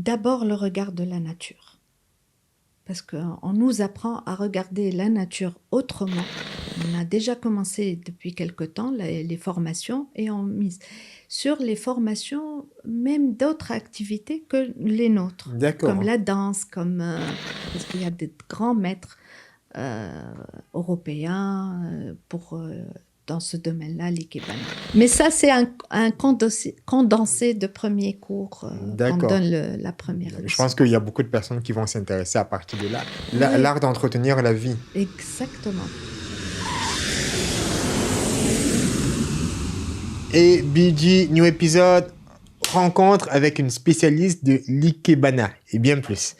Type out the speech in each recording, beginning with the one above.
D'abord, le regard de la nature. Parce qu'on nous apprend à regarder la nature autrement. On a déjà commencé depuis quelque temps les formations et on mise sur les formations même d'autres activités que les nôtres, comme D'accord. la danse, parce qu'il y a des grands maîtres euh, européens dans ce domaine-là, l'ikebana. Mais ça, c'est un condensé de premiers cours qu'on D'accord. donne la première Je leçon. pense qu'il y a beaucoup de personnes qui vont s'intéresser à partir de là. Oui, L'art d'entretenir la vie. exactement. Et BG, new épisode, rencontre avec une spécialiste de l'ikebana et bien plus.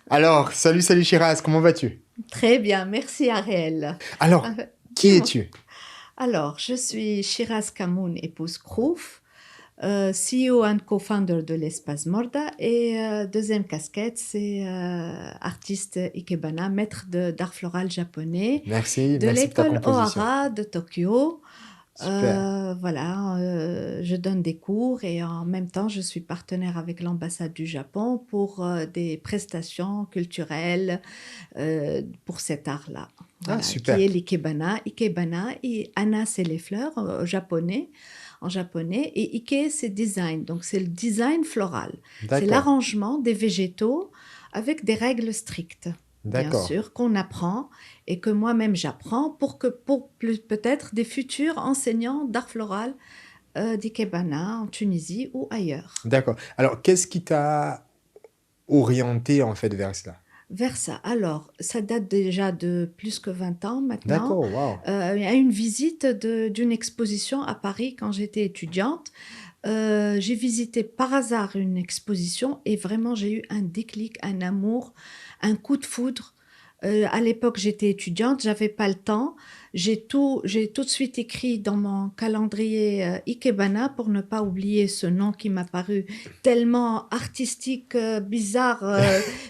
Alors, salut Shiraz, comment vas-tu? Très bien, merci Ariel. Alors, qui Dis-moi. es-tu? Alors, je suis Shiraz Kamoun, épouse Krouf, CEO and co-founder de l'Espace Morda et deuxième casquette, c'est artiste ikebana, maître d'art floral japonais Merci, de merci pour ta l'école composition. Ohara de Tokyo. Super. Voilà, je donne des cours et en même temps, je suis partenaire avec l'ambassade du Japon pour des prestations culturelles pour cet art-là. Ah, Voilà, qui super. est l'ikebana. Ikebana, et ana, c'est les fleurs en japonais, et ike, c'est design. Donc, c'est le design floral. C'est D'accord, l'arrangement des végétaux avec des règles strictes, bien d'accord, sûr, qu'on apprend et que moi-même j'apprends pour peut-être des futurs enseignants d'art floral d'ikebana en Tunisie ou ailleurs. d'accord. Alors, qu'est-ce qui t'a orienté en fait vers cela? Vers ça. Alors, ça date déjà de plus que 20 ans maintenant. D'accord, waouh. Il y a une visite d'une exposition à Paris quand j'étais étudiante. J'ai visité par hasard une exposition et vraiment j'ai eu un déclic, un amour, un coup de foudre. À l'époque, j'étais étudiante, j'avais pas le temps. J'ai tout de suite écrit dans mon calendrier Ikebana pour ne pas oublier ce nom qui m'a paru tellement artistique, bizarre,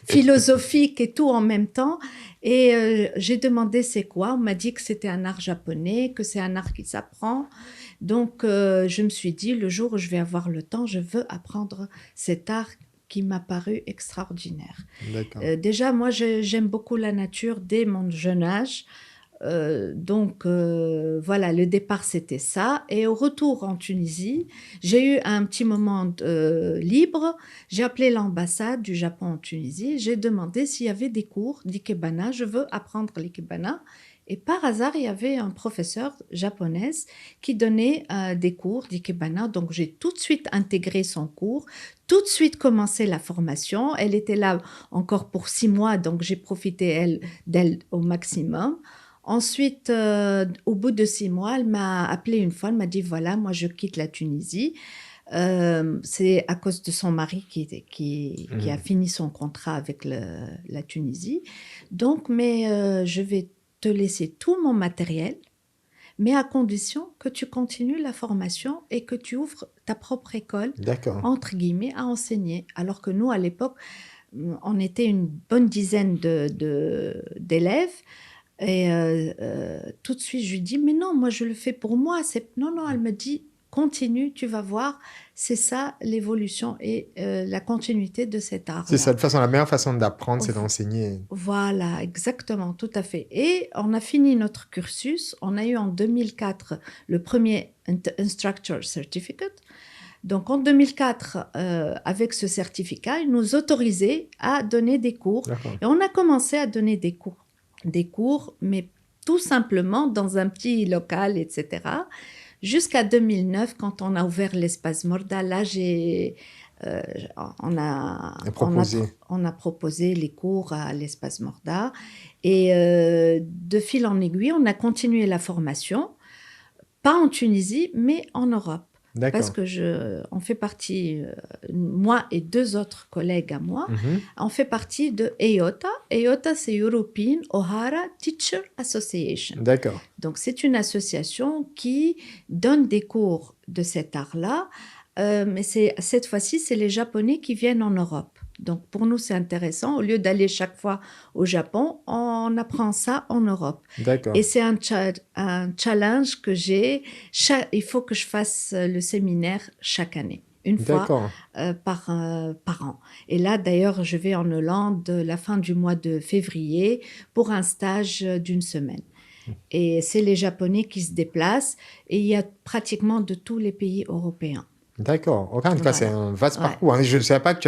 philosophique et tout en même temps. Et j'ai demandé c'est quoi. On m'a dit que c'était un art japonais, que c'est un art qui s'apprend. Donc, je me suis dit, le jour où je vais avoir le temps, je veux apprendre cet art qui m'a paru extraordinaire. D'accord. Déjà, moi, j'aime beaucoup la nature dès mon jeune âge. Voilà, le départ, c'était ça. Et au retour en Tunisie, j'ai eu un petit moment libre. J'ai appelé l'ambassade du Japon en Tunisie. J'ai demandé s'il y avait des cours d'ikebana. Je veux apprendre l'ikebana. Et par hasard, il y avait un professeur japonaise qui donnait des cours d'ikebana. Donc, j'ai tout de suite intégré son cours, tout de suite commencé la formation. Elle était là encore pour 6 mois, donc j'ai profité d'elle au maximum. Ensuite, au bout de 6 mois, elle m'a appelé une fois, elle m'a dit, voilà, moi je quitte la Tunisie. C'est à cause de son mari qui a Mhm. fini son contrat avec la Tunisie. Donc, mais je vais te laisser tout mon matériel, mais à condition que tu continues la formation et que tu ouvres ta propre école, D'accord. entre guillemets, à enseigner. Alors que nous, à l'époque, on était une bonne dizaine d'élèves. Et tout de suite, je lui dis, mais non, moi, je le fais pour moi. Non, non, elle me dit, continue, tu vas voir. C'est ça l'évolution et la continuité de cet C'est ça, art-là. de toute façon, la meilleure façon d'apprendre, c'est d'enseigner. Voilà, exactement, tout à fait. Et on a fini notre cursus. On a eu en 2004 le premier Instructor Certificate. Donc en 2004, avec ce certificat, ils nous autorisaient à donner des cours. D'accord. Et on a commencé à donner des cours, mais tout simplement dans un petit local, etc. Jusqu'à 2009, quand on a ouvert l'espace Morda, là, euh, on, a, Et on, a, proposer. on a proposé les cours à l'espace Morda. Et de fil en aiguille, on a continué la formation, pas en Tunisie, mais en Europe. Parce D'accord. que on fait partie, moi et deux autres collègues à moi, Mhm. on fait partie de EOTA. EOTA, c'est European Ohara Teacher Association. D'accord. Donc, c'est une association qui donne des cours de cet art-là, mais cette fois-ci, c'est les Japonais qui viennent en Europe. Donc, pour nous, c'est intéressant. Au lieu d'aller chaque fois au Japon, on apprend ça en Europe. D'accord. Et c'est un challenge que j'ai. Il faut que je fasse le séminaire chaque année. une fois D'accord. par an. Et là, d'ailleurs, je vais en Hollande la fin du mois de février pour un stage d'une semaine. Et c'est les Japonais qui se déplacent et il y a pratiquement de tous les pays européens. D'accord. Ok, en tout cas, c'est Voilà. un vaste Ouais. parcours, hein. Je ne savais pas que tu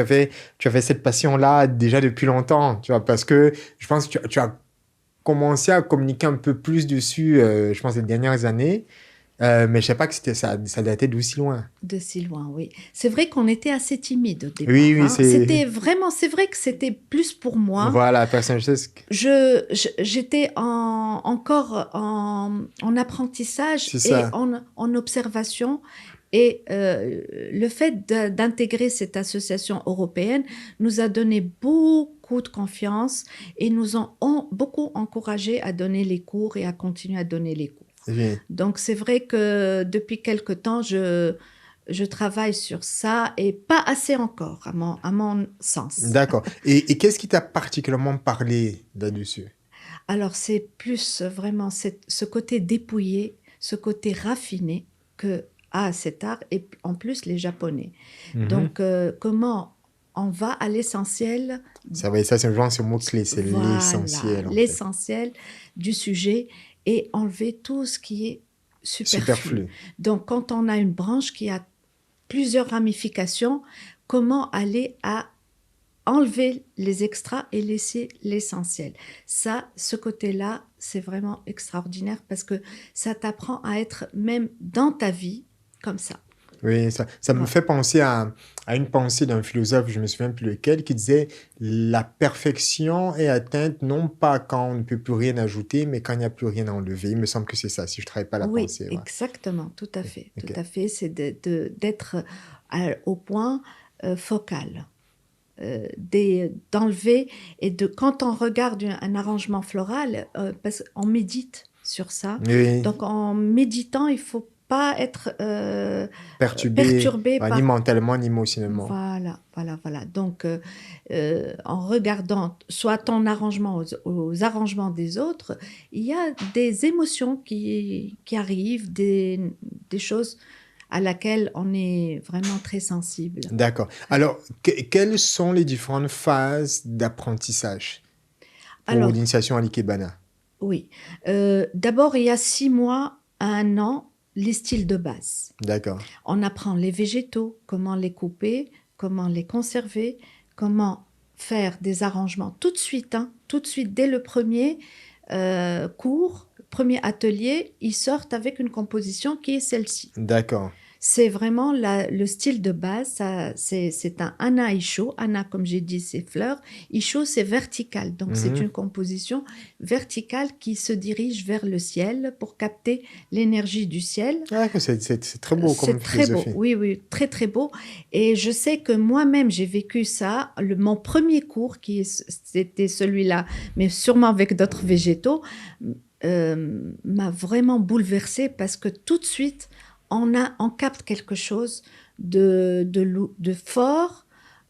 avais cette passion-là déjà depuis longtemps, tu vois, parce que je pense que tu as commencé à communiquer un peu plus dessus, je pense, les dernières années. Mais je ne savais pas que ça datait d'aussi loin. De si loin, oui. C'est vrai qu'on était assez timide au Oui, départ, oui, hein. c'est... C'était vraiment, c'est vrai que c'était plus pour moi. Voilà, personnage, J'étais encore en apprentissage c'est et ça. en observation. Et le fait d'intégrer cette association européenne nous a donné beaucoup de confiance et nous ont beaucoup encouragé à donner les cours et à continuer à donner les cours. Oui. Donc c'est vrai que depuis quelque temps, je travaille sur ça et pas assez encore, à mon sens. D'accord. Et qu'est-ce qui t'a particulièrement parlé là-dessus? Alors c'est plus vraiment ce côté dépouillé, ce côté raffiné que a cet art et en plus les Japonais. Mhm. Donc comment on va à l'essentiel, Ça, oui, ça, c'est vraiment ce mot-clé, c'est voilà, l'essentiel, en fait. l'essentiel du sujet et enlever tout ce qui est superflu. Superflu. Donc quand on a une branche qui a plusieurs ramifications, comment aller à enlever les extras et laisser l'essentiel. Ça, ce côté-là, c'est vraiment extraordinaire parce que ça t'apprend à être même dans ta vie comme ça. Oui, ça me Ouais. fait penser à une pensée d'un philosophe, je me souviens plus lequel, qui disait la perfection est atteinte non pas quand on ne peut plus rien ajouter, mais quand il n'y a plus rien à enlever. Il me semble que c'est ça, si je ne travaille pas la Oui, pensée. Ouais. exactement, tout à fait, tout Ok. à fait. C'est d'être au point focal, d'enlever et de quand on regarde un arrangement floral, parce qu'on médite sur ça. Oui, Donc en méditant, il faut pas être perturbé, perturbé ni par. mentalement, ni émotionnellement. Voilà, voilà, voilà. Donc, en regardant soit ton arrangement aux arrangements des autres, il y a des émotions qui arrivent, des choses à laquelle on est vraiment très sensible. D'accord. Alors, quelles sont les différentes phases d'apprentissage pour Alors, l'initiation à l'ikebana? oui. D'abord, il y a 6 mois à 1 an, les styles de base. D'accord. On apprend les végétaux, comment les couper, comment les conserver, comment faire des arrangements tout de suite, hein, tout de suite, dès le premier cours, premier atelier, ils sortent avec une composition qui est celle-ci. D'accord. C'est vraiment le style de base, c'est un Anna Isho. Anna, comme j'ai dit, c'est fleurs. Isho, c'est vertical. Donc, c'est Mhm. une composition verticale qui se dirige vers le ciel pour capter l'énergie du ciel. Ah, que c'est très beau comme C'est très beau, philosophie. oui, oui, très, très beau. Et je sais que moi-même, j'ai vécu ça. Mon premier cours, c'était celui-là, mais sûrement avec d'autres végétaux, m'a vraiment bouleversée parce que tout de suite, on capte quelque chose de fort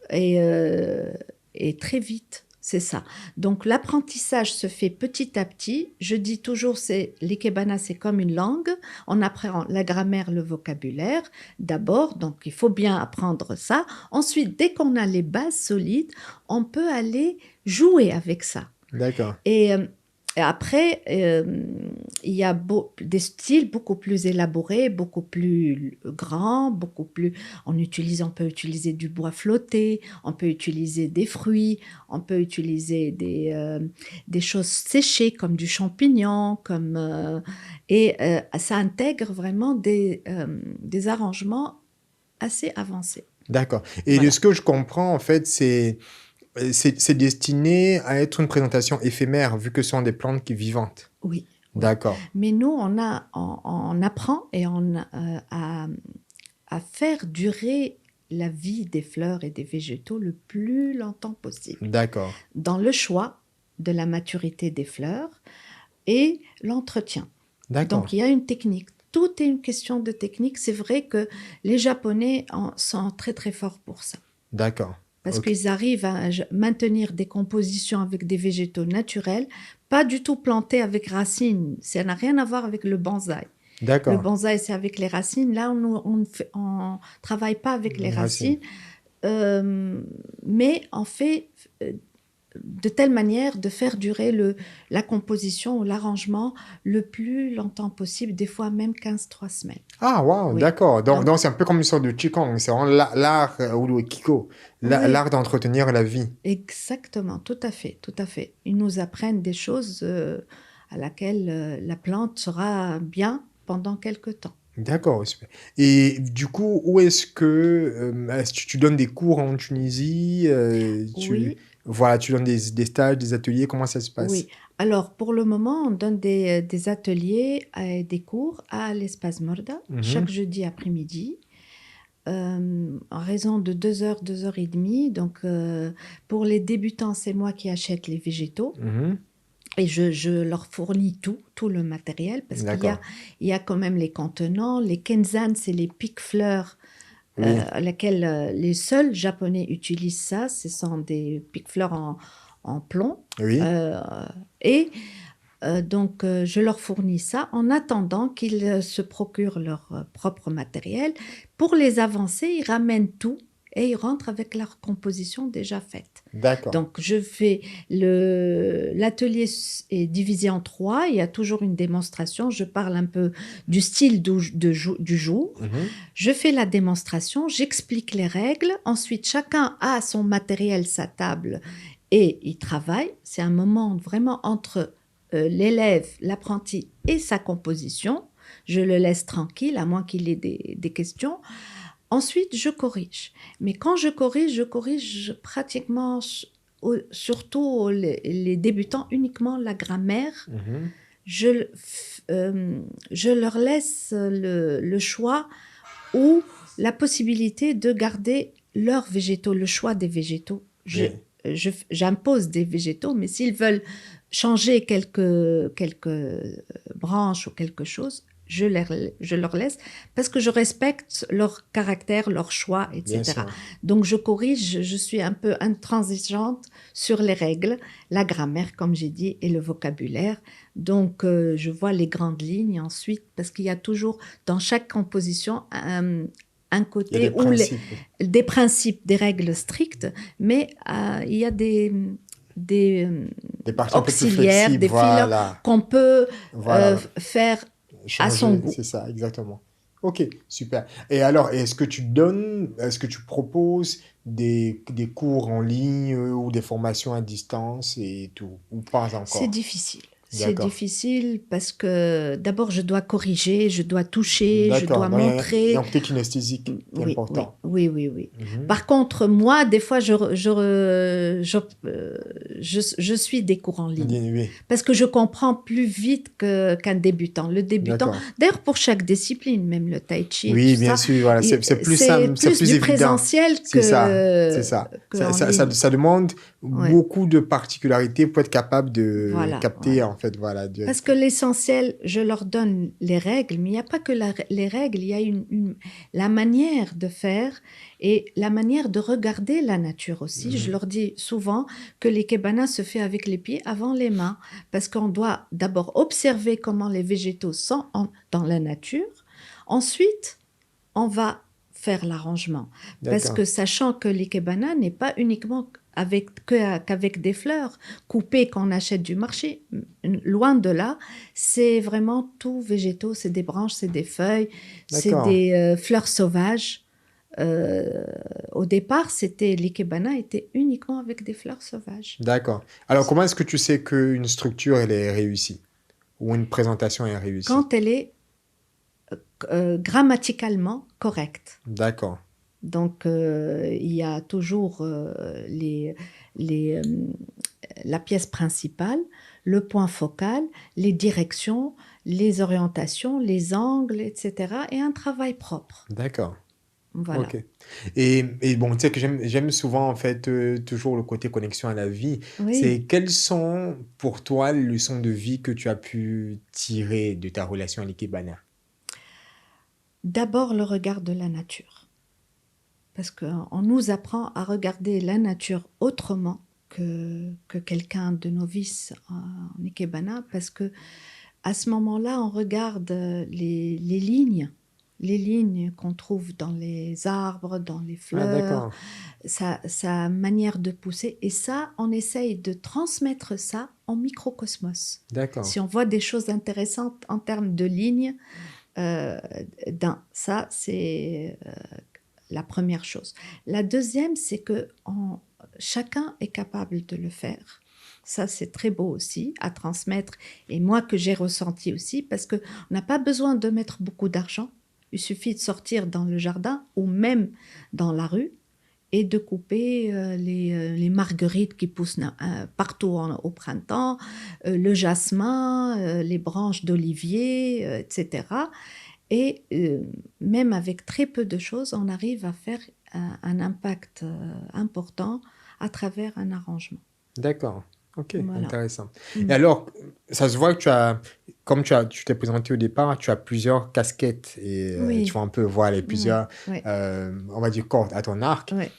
et très vite. C'est ça. Donc l'apprentissage se fait petit à petit. Je dis toujours, l'ikebana, c'est comme une langue. On apprend la grammaire, le vocabulaire d'abord, donc il faut bien apprendre ça. Ensuite, dès qu'on a les bases solides, on peut aller jouer avec ça. D'accord. Et après, il y a des styles beaucoup plus élaborés, beaucoup plus grands, beaucoup plus. On peut utiliser du bois flotté, on peut utiliser des fruits, on peut utiliser des choses séchées comme du champignon, ça intègre vraiment des arrangements assez avancés. D'accord. Et de Voilà. ce que je comprends, en fait, c'est destiné à être une présentation éphémère, vu que ce sont des plantes qui vivantes. Oui. Oui. D'accord. Mais nous, on apprend et à faire durer la vie des fleurs et des végétaux le plus longtemps possible, D'accord. dans le choix de la maturité des fleurs et l'entretien. D'accord. Donc, il y a une technique. Tout est une question de technique. C'est vrai que les Japonais sont très, très forts pour ça. D'accord. Parce Ok. qu'ils arrivent à maintenir des compositions avec des végétaux naturels, pas du tout plantés avec racines. Ça n'a rien à voir avec le bonsaï. Le D'accord. bonsaï, c'est avec les racines. Là, on travaille pas avec les Racine. racines, mais on fait de telle manière de faire durer la composition ou l'arrangement le plus longtemps possible, des fois même 15 3 semaines. Ah, wow, Oui. d'accord. Donc, Donc, c'est un peu comme une sorte de Qigong. C'est vraiment l'art, ou le Kiko, oui, l'art d'entretenir la vie. exactement, tout à fait, tout à fait. Ils nous apprennent des choses à laquelle la plante sera bien pendant quelque temps. D'accord, super. Et du coup, où est-ce que tu donnes des cours en Tunisie? Oui, Voilà, tu donnes des stages, des ateliers, comment ça se oui. passe? Alors, pour le moment, on donne des ateliers et des cours à l'Espace Morda chaque Mhm, jeudi après-midi. En raison de 2 heures, 2 heures et demie. Donc, pour les débutants, c'est moi qui achète les végétaux mhm, et je leur fournis tout le matériel parce d'accord. il y a quand même les contenants. Les kenzan, c'est les piques-fleurs Oui, lesquels les seuls Japonais utilisent ça. Ce sont des piques-fleurs en plomb. oui, Euh, et donc, je leur fournis ça en attendant qu'ils se procurent leur propre matériel. Pour les avancer, ils ramènent tout et ils rentrent avec leur composition déjà faite. d'accord. Donc, l'atelier est divisé en trois. Il y a toujours une démonstration. Je parle un peu du style du jour. Mhm, Je fais la démonstration. J'explique les règles. Ensuite, chacun a son matériel, sa table et il travaille. C'est un moment vraiment entre l'élève, l'apprenti et sa composition. Je le laisse tranquille, à moins qu'il ait des questions. Ensuite, je corrige. Mais quand je corrige pratiquement, surtout les débutants, uniquement la grammaire. mhm, Je, je leur laisse le choix ou la possibilité de garder leurs végétaux, le choix des végétaux. oui, J'impose des végétaux, mais s'ils veulent changer quelques branches ou quelque chose, je leur laisse parce que je respecte leur caractère, leur choix, bien etc. sûr. Donc je corrige, je suis un peu intransigeante sur les règles, la grammaire, comme j'ai dit, et le vocabulaire. Donc je vois les grandes lignes ensuite parce qu'il y a toujours dans chaque composition un Il y a côté des où principes, oui. des principes, des règles strictes, mais il y a des Des parties un peu plus auxiliaires, flexibles, des fillers voilà. qu'on peut Voilà. faire à son Changer, goût. c'est ça, exactement. Ok, super. Et alors, est-ce que tu proposes des cours en ligne, ou des formations à distance et tout, ou pas C'est encore? difficile. C'est D'accord. difficile parce que d'abord, je dois corriger, je dois toucher, je D'accord. dois Donc, il y a montrer. un côté kinesthésique qui est Oui, oui, important. oui, oui, oui. Mhm. Par contre, moi, des fois, je suis des cours en ligne Oui, parce que je comprends plus vite qu'un débutant. Le débutant, d'accord. d'ailleurs, pour chaque discipline, même le tai chi, tout Oui, bien ça, sûr, voilà, c'est plus c'est simple, c'est plus plus du évident. présentiel C'est ça, c'est ça. que en Ça, ligne. ça demande Ouais, beaucoup de particularités pour être capable de voilà, capter, voilà. en fait, voilà. Parce que l'essentiel, je leur donne les règles, mais il n'y a pas que les règles, il y a la manière de faire et la manière de regarder la nature aussi. Je Mhm. leur dis souvent que l'ikebana se fait avec les pieds avant les mains, parce qu'on doit d'abord observer comment les végétaux sont dans la nature. Ensuite, on va faire l'arrangement. Parce D'accord. que sachant que l'ikebana n'est pas uniquement qu'avec des fleurs coupées qu'on achète du marché, loin de là, c'est vraiment tout végétaux, c'est des branches, c'est des feuilles, c'est D'accord. des fleurs sauvages. Euh, Au départ, l'ikebana était uniquement avec des fleurs sauvages. D'accord. Alors, comment est-ce que tu sais qu'une structure, elle est réussie ou une présentation est réussie? Quand elle est grammaticalement correcte. D'accord. Donc, il y a toujours les, la pièce principale, le point focal, les directions, les orientations, les angles, etc. et un travail propre. D'accord. Voilà. Ok. Et bon, tu sais que j'aime souvent, en fait, toujours le côté connexion à la vie. Oui. C'est quelles sont pour toi les leçons de vie que tu as pu tirer de ta relation à l'Ikebana? D'abord, le regard de la nature. Parce qu'on nous apprend à regarder la nature autrement que quelqu'un de novice en Ikebana. Parce que à ce moment-là, on regarde les lignes qu'on trouve dans les arbres, dans les Ah, fleurs, d'accord. sa manière de pousser. Et ça, on essaye de transmettre ça en microcosmos. D'accord. Si on voit des choses intéressantes en termes de lignes, euh, ça, c'est la première chose. La deuxième, c'est que chacun est capable de le faire. Ça, c'est très beau aussi à transmettre. Et moi, que j'ai ressenti aussi, parce qu'on n'a pas besoin de mettre beaucoup d'argent. Il suffit de sortir dans le jardin ou même dans la rue et de couper les marguerites qui poussent partout au printemps, le jasmin, les branches d'olivier, etc. Et même avec très peu de choses, on arrive à faire un impact important à travers un arrangement. D'accord. Ok, Voilà. intéressant. Et Mm. alors, ça se voit que tu t'es présenté au départ, tu as plusieurs casquettes et tu Oui, vois un peu, voilà, les ouais, plusieurs, ouais, on va dire, cordes à ton arc. ouais,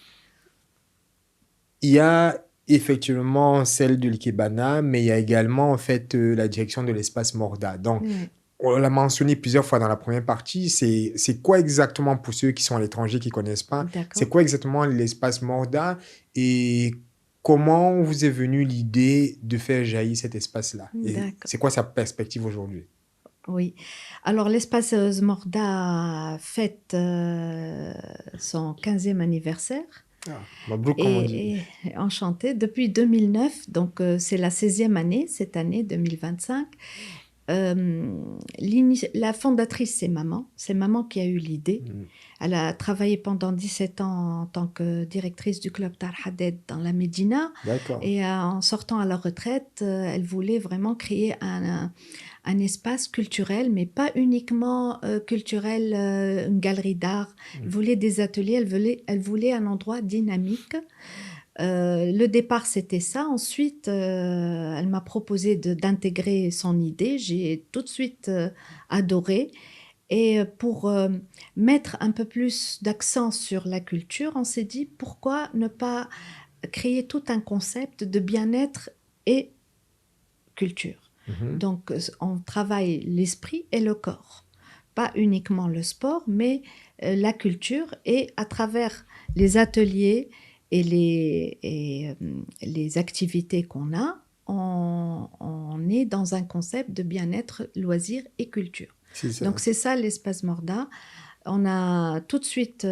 Il y a effectivement celle de l'Ikebana, mais il y a également, en fait, la direction de l'espace Morda. Donc, ouais. on l'a mentionné plusieurs fois dans la première partie, c'est quoi exactement, pour ceux qui sont à l'étranger, qui connaissent pas, c'est D'accord, quoi exactement l'espace Morda et comment vous est venue l'idée de faire jaillir cet espace-là? Et d'accord. c'est quoi sa perspective aujourd'hui? Oui. Alors, l'espace Morda fête son 15e anniversaire. Ah, Mabrouk, comme on dit. Et enchantée, depuis 2009, donc c'est la 16e année, cette année 2025. La fondatrice, c'est maman qui a eu l'idée. Mm. Elle a travaillé pendant 17 ans en tant que directrice du club Tar Haded dans la Médina. D'accord. Et en sortant à la retraite, elle voulait vraiment créer un espace culturel, mais pas uniquement culturel, une galerie d'art. Elle Mm. voulait des ateliers, elle voulait un endroit dynamique. Le départ, c'était ça. Ensuite, elle m'a proposé d'intégrer son idée. J'ai tout de suite adoré. Et pour mettre un peu plus d'accent sur la culture, on s'est dit pourquoi ne pas créer tout un concept de bien-être et culture. Mhm. Donc, on travaille l'esprit et le corps. Pas uniquement le sport, mais la culture. Et à travers les ateliers et les activités qu'on a, on est dans un concept de bien-être, loisirs et culture. C'est Donc, ça. c'est ça l'espace Morda. On a tout de suite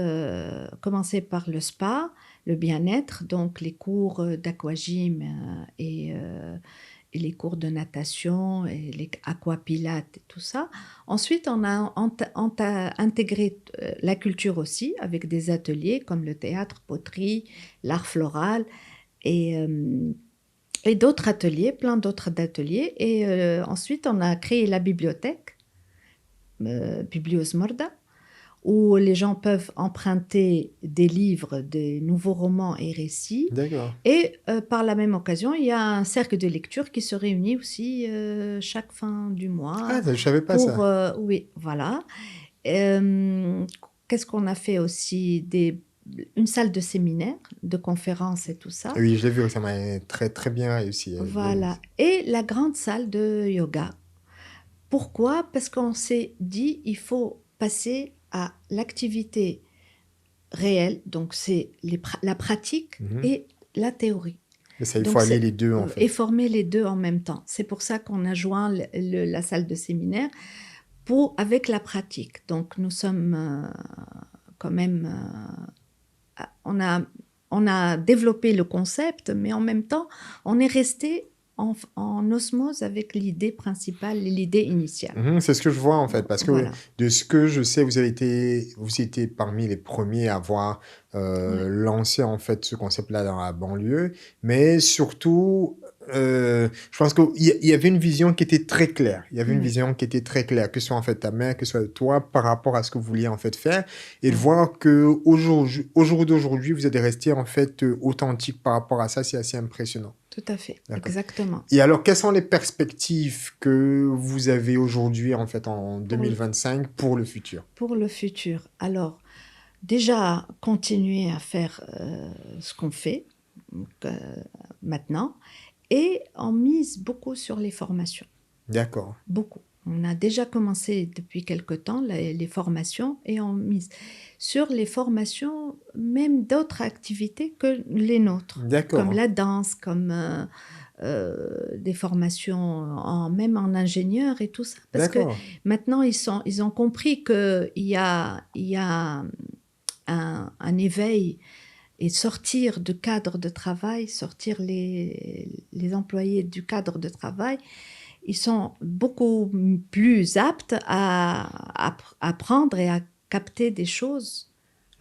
commencé par le spa, le bien-être, donc les cours d'aquagym et les cours de natation et les aquapilates et tout ça. Ensuite, on a intégré la culture aussi avec des ateliers comme le théâtre, poterie, l'art floral et, euh, et d'autres ateliers, plein d'autres ateliers. Et ensuite, on a créé la bibliothèque, Biblios Morda, où les gens peuvent emprunter des livres, des nouveaux romans et récits. D'accord. Et par la même occasion, il y a un cercle de lecture qui se réunit aussi chaque fin du mois Ah, je savais pas pour... ça. oui, voilà. Qu'est-ce qu'on a fait aussi une salle de séminaire, de conférences et tout ça. Oui, je l'ai vu, ça m'a très, très bien réussi. Voilà. Et la grande salle de yoga. Pourquoi? Parce qu'on s'est dit, il faut passer à l'activité réelle, donc c'est la pratique Mhm. et la théorie. Mais ça, il faut Donc aller c'est les deux, en et fait. former les deux en même temps. C'est pour ça qu'on a joint la salle de séminaire avec la pratique. Donc nous sommes quand même, on a, on a développé le concept, mais en même temps, on est resté en osmose avec l'idée principale, l'idée initiale. Mhm, c'est ce que je vois en fait, parce que Voilà. de ce que je sais, vous étiez parmi les premiers à avoir Ouais. lancé en fait ce concept-là dans la banlieue, mais surtout, je pense qu'il y avait une vision qui était très claire. Il y avait une Oui. vision qui était très claire, que ce soit en fait ta mère, que ce soit toi, par rapport à ce que vous vouliez en fait faire, et de Ouais. voir que au jour d'aujourd'hui, vous êtes resté en fait authentique par rapport à ça, c'est assez impressionnant. Tout à fait. D'accord. Exactement. Et alors, quelles sont les perspectives que vous avez aujourd'hui, en fait, en Pour, 2025 pour le futur? pour le futur. Alors, déjà, continuer à faire ce qu'on fait donc, maintenant et on mise beaucoup sur les formations. D'accord. beaucoup. On a déjà commencé depuis quelque temps les formations et on mise sur les formations même d'autres activités que les nôtres, comme D'accord. la danse, comme des formations même en ingénieur et tout ça. Parce que D'accord. maintenant, ils ont compris qu'il y a un éveil et sortir du cadre de travail, sortir les employés du cadre de travail, ils sont beaucoup plus aptes à apprendre et à capter des choses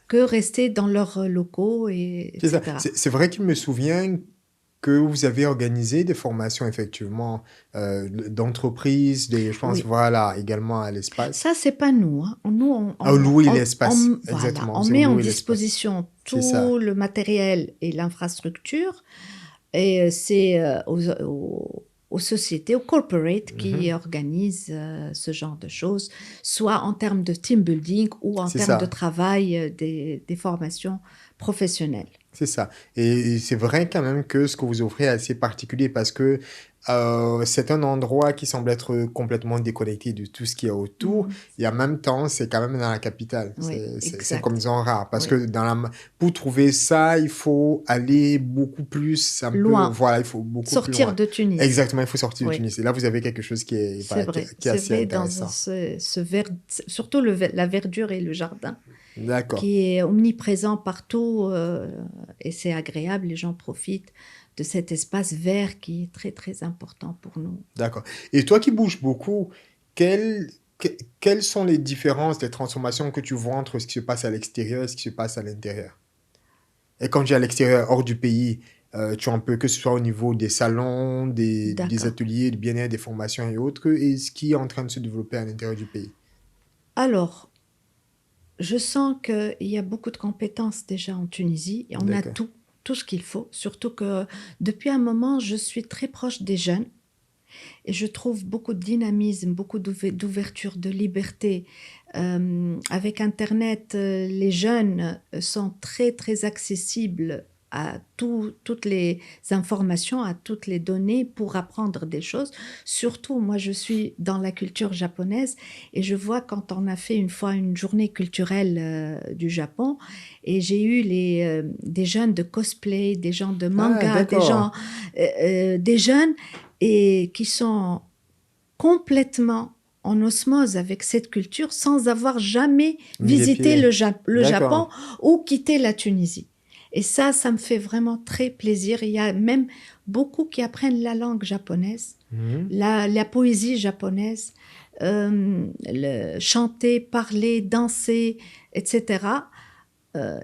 que rester dans leurs locaux, C'est ça. etc. C'est vrai qu'il me souvient que vous avez organisé des formations, effectivement, d'entreprise, je pense, Oui. voilà, également à l'espace. Ça, c'est pas nous, hein. Nous, À louer l'espace, voilà, exactement. on Vous avez met en loué l'espace. disposition C'est ça. tout le matériel et l'infrastructure. Et c'est aux sociétés, aux corporates qui Mhm. organisent ce genre de choses, soit en termes de team building ou en C'est termes de ça. travail, des formations professionnelles. C'est ça. Et c'est vrai quand même que ce que vous offrez est assez particulier parce que c'est un endroit qui semble être complètement déconnecté de tout ce qu'il y a autour. Mhm. Et en même temps, c'est quand même dans la capitale. Oui, C'est comme exact. disons rare. Parce Oui. que pour trouver ça, il faut aller beaucoup plus, un peu, Loin, voilà, il faut beaucoup plus sortir loin. de Tunis. Exactement, il faut sortir de Oui, Tunis. Et là, vous avez quelque chose qui est, c'est voilà, vrai. qui est C'est assez vrai, dans intéressant. surtout la verdure et le jardin, D'accord. qui est omniprésent partout, et c'est agréable, les gens profitent de cet espace vert qui est très très important pour nous. D'accord. Et toi qui bouges beaucoup, quelles, que- quelles sont les différences, les transformations que tu vois entre ce qui se passe à l'extérieur et ce qui se passe à l'intérieur? Et quand tu es à l'extérieur, hors du pays, tu en peux que ce soit au niveau des salons, des D'accord. ateliers de bien-être, des formations et autres, et ce qui est en train de se développer à l'intérieur du pays. Alors, je sens qu'il y a beaucoup de compétences déjà en Tunisie et on a D'accord. tout ce qu'il faut, surtout que depuis un moment, je suis très proche des jeunes. Et je trouve beaucoup de dynamisme, beaucoup d'ouverture, de liberté. Avec Internet, les jeunes sont très, très accessibles à toutes les informations, à toutes les données pour apprendre des choses. Surtout, moi, je suis dans la culture japonaise et je vois quand on a fait une fois une journée culturelle du Japon et j'ai eu des jeunes de cosplay, des gens de Ah, manga, d'accord. des jeunes et qui sont complètement en osmose avec cette culture sans avoir jamais Mis les visité pieds. le D'accord. Japon ou quitté la Tunisie. Et ça me fait vraiment très plaisir. Il y a même beaucoup qui apprennent la langue japonaise, Mhm. la poésie japonaise, chanter, parler, danser, etc.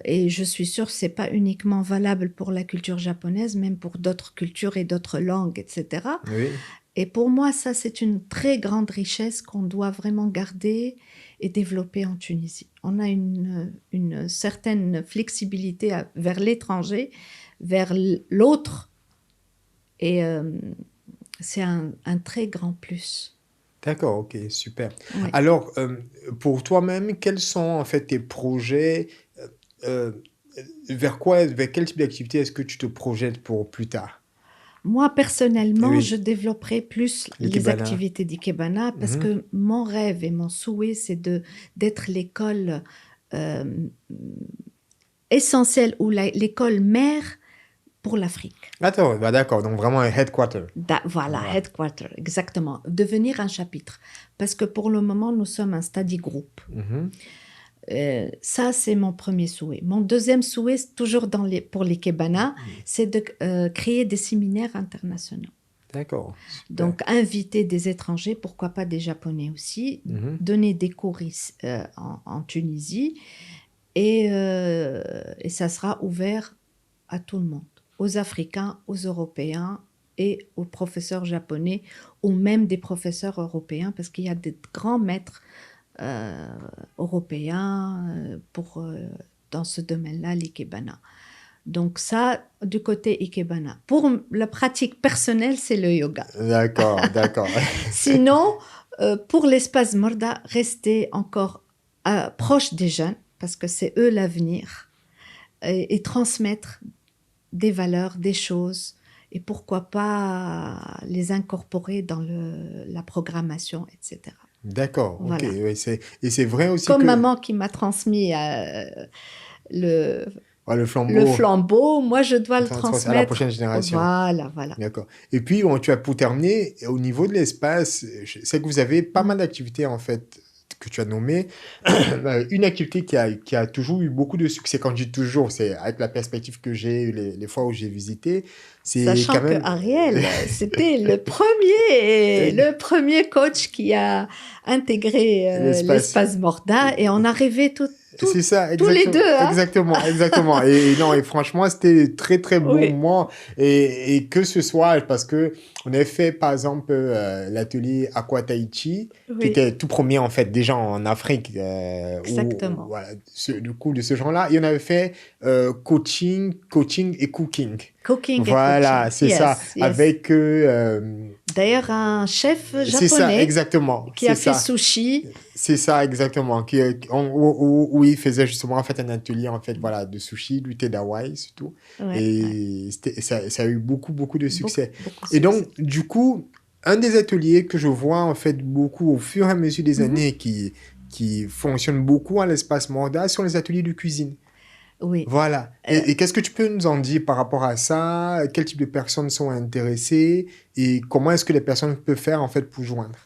Et je suis sûre que ce n'est pas uniquement valable pour la culture japonaise, même pour d'autres cultures et d'autres langues, etc. Oui. Et pour moi, ça, c'est une très grande richesse qu'on doit vraiment garder et développer en Tunisie. On a une certaine flexibilité vers l'étranger, vers l'autre, et c'est un très grand plus. D'accord, ok, super. Oui. Alors, pour toi-même, quels sont en fait tes projets? euh, vers quel type d'activité est-ce que tu te projettes pour plus tard? Moi, personnellement, je Oui, développerai plus les l'Ikebana. activités d'Ikebana parce Mhm. que mon rêve et mon souhait, c'est d'être l'école euh, essentielle ou l'école mère pour l'Afrique. Attends, bah d'accord, donc vraiment un headquarter. Voilà, Voilà. headquarter, exactement. Devenir un chapitre. Parce que pour le moment, nous sommes un study group. Mhm. Ça, c'est mon premier souhait. Mon deuxième souhait, toujours pour les Kebana, c'est de créer des séminaires internationaux. D'accord, super. Donc, inviter des étrangers, pourquoi pas des Japonais aussi, Mhm. donner des cours en Tunisie et ça sera ouvert à tout le monde, aux Africains, aux Européens et aux professeurs japonais ou même des professeurs européens parce qu'il y a des grands maîtres euh, européens dans ce domaine-là, l'ikebana. Donc ça, du côté ikebana. Pour la pratique personnelle, c'est le yoga. D'accord, d'accord. Sinon, pour l'espace Morda, rester encore proche des jeunes, parce que c'est eux l'avenir, et transmettre des valeurs, des choses, et pourquoi pas les incorporer dans la programmation, etc. D'accord, ok. Voilà. Ouais, et c'est vrai aussi Comme que maman qui m'a transmis le, ouais, le le flambeau, flambeau, moi je dois le à la transmettre. prochaine génération. Voilà, voilà. D'accord. Et puis, tu as pour terminer, au niveau de l'espace, je sais que vous avez pas Mm. mal d'activités, en fait, que tu as nommées. Une activité qui a toujours eu beaucoup de succès, quand je dis toujours, c'est avec la perspective que j'ai eu les fois où j'ai visité, c'est Sachant quand que même... Ariel, c'était le premier coach qui a intégré l'espace. l'espace Morda et on a rêvé C'est ça, tous les deux, hein? exactement. Et non, et franchement, c'était très, très beau Oui, moment. Et que ce soit parce que on avait fait, par exemple, l'atelier Aqua Tai Chi, qui oui, était tout premier, en fait, déjà en Afrique, exactement. voilà, du coup, de ce genre-là. Et on avait fait coaching et cooking. Cooking et Voilà, coaching. c'est ça. Yes, yes. Avec, D'ailleurs, un chef c'est ça, japonais exactement. qui C'est a fait ça. sushi. C'est ça, exactement. Où il faisait justement en fait un atelier en fait voilà de sushi, du thé d'Hawaï surtout. Ouais, ouais. Et ça a eu beaucoup beaucoup de Beaucoup, succès. beaucoup de Et donc succès. du coup, un des ateliers que je vois en fait beaucoup au fur et à mesure des Mhm. années qui fonctionne beaucoup à l'espace Morda sont les ateliers de cuisine. Oui. Voilà. Euh, Et qu'est-ce que tu peux nous en dire par rapport à ça? Quel type de personnes sont intéressées et comment est-ce que les personnes peuvent faire en fait pour joindre?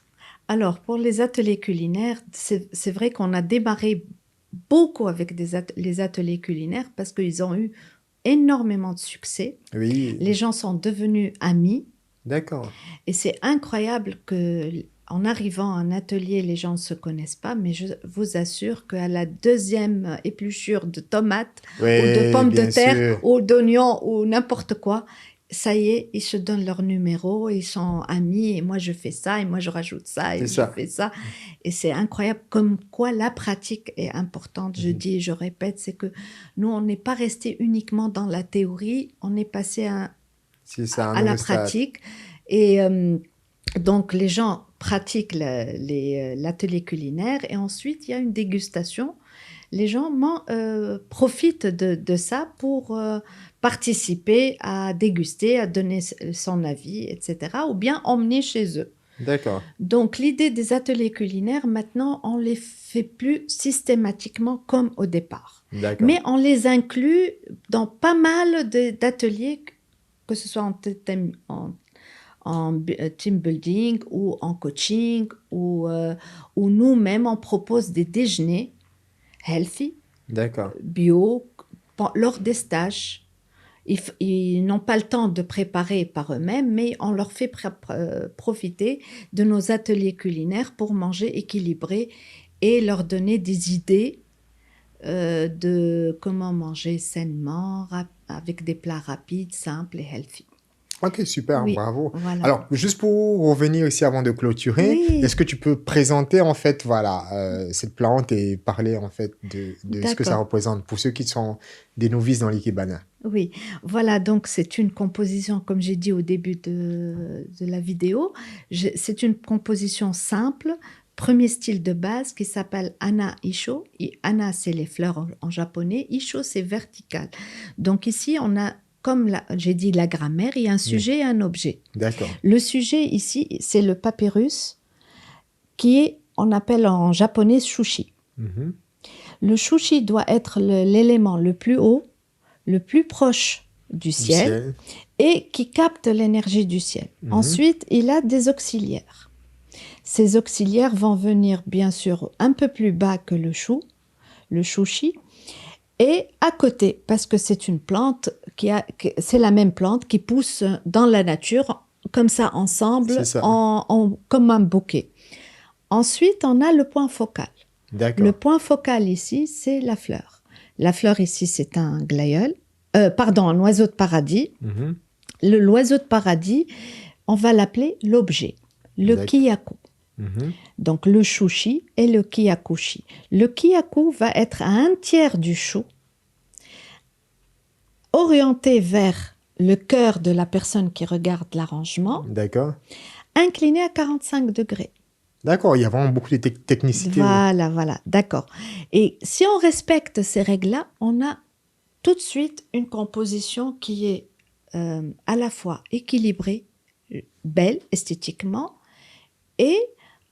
alors, pour les ateliers culinaires, c'est vrai qu'on a démarré beaucoup avec les ateliers culinaires parce qu'ils ont eu énormément de succès. Oui, Les gens sont devenus amis d'accord. et c'est incroyable que en arrivant à un atelier, les gens ne se connaissent pas, mais je vous assure qu'à la deuxième épluchure de tomates ou de Oui, pommes de bien terre sûr. ou d'oignons ou n'importe quoi, ça y est, ils se donnent leur numéro, ils sont amis et moi je fais ça et moi je rajoute ça C'est et je ça. fais ça. Et c'est incroyable comme quoi la pratique est importante. Je Mhm. dis et je répète, c'est que nous, on n'est pas resté uniquement dans la théorie, on est passé C'est ça, un à la nouveau stade. pratique. Et donc, les gens pratiquent l'atelier culinaire et ensuite, il y a une dégustation. Les gens profitent de ça pour participer à déguster, à donner son avis, etc. Ou bien emmener chez eux. D'accord. Donc, l'idée des ateliers culinaires, maintenant, on les fait plus systématiquement comme au départ. D'accord. Mais on les inclut dans pas mal d'ateliers, que ce soit en team building ou en coaching, ou nous-mêmes, on propose des déjeuners healthy, D'accord. bio, lors des stages. Ils n'ont pas le temps de préparer par eux-mêmes, mais on leur fait profiter de nos ateliers culinaires pour manger équilibré et leur donner des idées de comment manger sainement, avec des plats rapides, simples et healthy. Ok, super, Oui, bravo. voilà. Alors, juste pour revenir ici avant de clôturer, est-ce Oui, que tu peux présenter en fait, voilà, cette plante et parler en fait de ce que ça d'accord. représente pour ceux qui sont des novices dans l'ikebana? Oui, voilà, donc c'est une composition, comme j'ai dit au début de la vidéo, c'est une composition simple, premier style de base qui s'appelle Ana Isho. Et Ana, c'est les fleurs en japonais, Isho, c'est vertical. Donc ici, on a, comme j'ai dit la grammaire, il y a un Oui, sujet et un objet. d'accord. Le sujet ici, c'est le papyrus qui est, on appelle en japonais sushi. Mhm. Le sushi doit être l'élément le plus haut, le plus proche du Du ciel ciel. et qui capte l'énergie du ciel. Mhm. Ensuite, il a des auxiliaires. Ces auxiliaires vont venir bien sûr un peu plus bas que le shushi, et à côté, parce que c'est une plante c'est la même plante qui pousse dans la nature, comme ça C'est ensemble, ça. comme un bouquet. Ensuite, on a le point focal. Le D'accord. point focal ici, c'est la fleur. La fleur ici, c'est un glaïeul, pardon, un oiseau de paradis. Mhm. L'oiseau de paradis, on va l'appeler l'objet, le D'accord. kiyaku. Mhm. Donc le shushi et le kiyakushi. Le kiyaku va être à un tiers du chou, orienté vers le cœur de la personne qui regarde l'arrangement, D'accord. incliné à 45 degrés. D'accord, il y a vraiment beaucoup de technicité. Voilà, voilà, d'accord. Et si on respecte ces règles-là, on a tout de suite une composition qui est à la fois équilibrée, belle esthétiquement et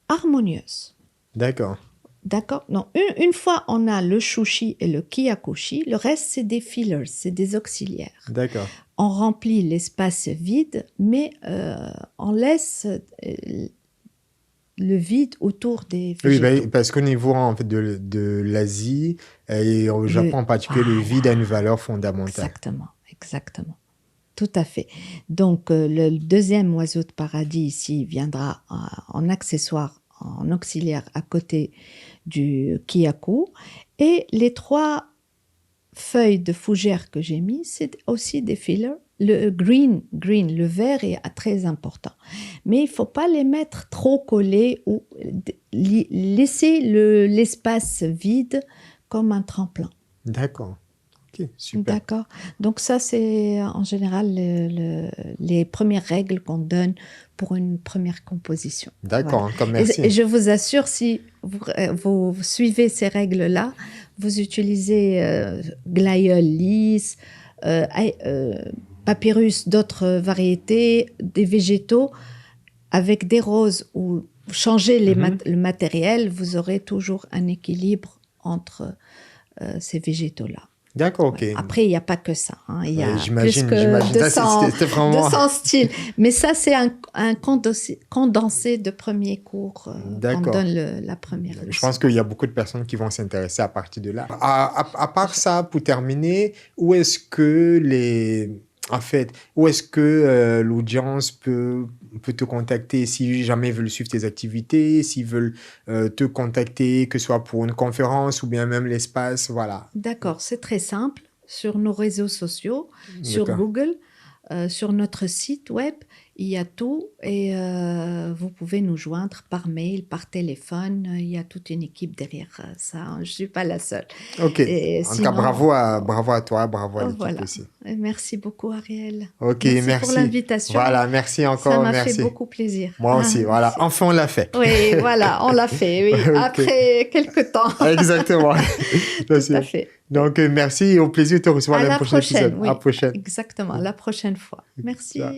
harmonieuse. D'accord. D'accord? Non, une fois on a le shushi et le kyakushi, le reste c'est des fillers, c'est des auxiliaires. D'accord. On remplit l'espace vide, mais on laisse le vide autour des Oui, végétaux. parce qu'au niveau en fait, de l'Asie et au Japon en particulier, le vide a une valeur fondamentale. Exactement, exactement. Tout à fait. Donc, le deuxième oiseau de paradis ici viendra en accessoire, en auxiliaire à côté du kyaku. Et les 3 feuilles de fougère que j'ai mis, c'est aussi des fillers. Le green, le vert est très important. Mais il ne faut pas les mettre trop collés ou laisser l'espace vide comme un tremplin. D'accord. Ok, super. D'accord. Donc ça, c'est en général les premières règles qu'on donne pour une première composition. D'accord, Voilà. encore merci. Et je vous assure, si vous suivez ces règles-là, vous utilisez glaïeul lisse, papyrus d'autres variétés, des végétaux, avec des roses ou changer le matériel, vous aurez toujours un équilibre entre ces végétaux-là. D'accord, ok. Ouais. Après, il n'y a pas que ça. Hein. Il y a j'imagine, plus que c'était vraiment... 200 styles. Mais ça, c'est un condensé de premier cours qu'on donne la première leçon. Je pense qu'il y a beaucoup de personnes qui vont s'intéresser à partir de là. À part ça, pour terminer, où est-ce que l'audience peut te contacter si jamais ils veulent suivre tes activités, s'ils veulent te contacter, que ce soit pour une conférence ou bien même l'espace, voilà. D'accord, c'est très simple. Sur nos réseaux sociaux, sur Google, sur notre site web, il y a tout et vous pouvez nous joindre par mail, par téléphone. Il y a toute une équipe derrière ça. Je ne suis pas la seule. Ok. En tout cas, bravo à toi, bravo à l'équipe aussi. Et merci beaucoup, Ariel. Ok, merci pour l'invitation. Voilà, merci encore. Ça m'a fait beaucoup plaisir. Moi aussi, voilà. Enfin, on l'a fait. Oui, voilà, on l'a fait. Oui. Après quelques temps. Exactement. Tout à fait. Donc, merci et au plaisir de te recevoir à dans le prochain épisode. Oui, à la prochaine. Exactement, la prochaine fois. Merci. Ça.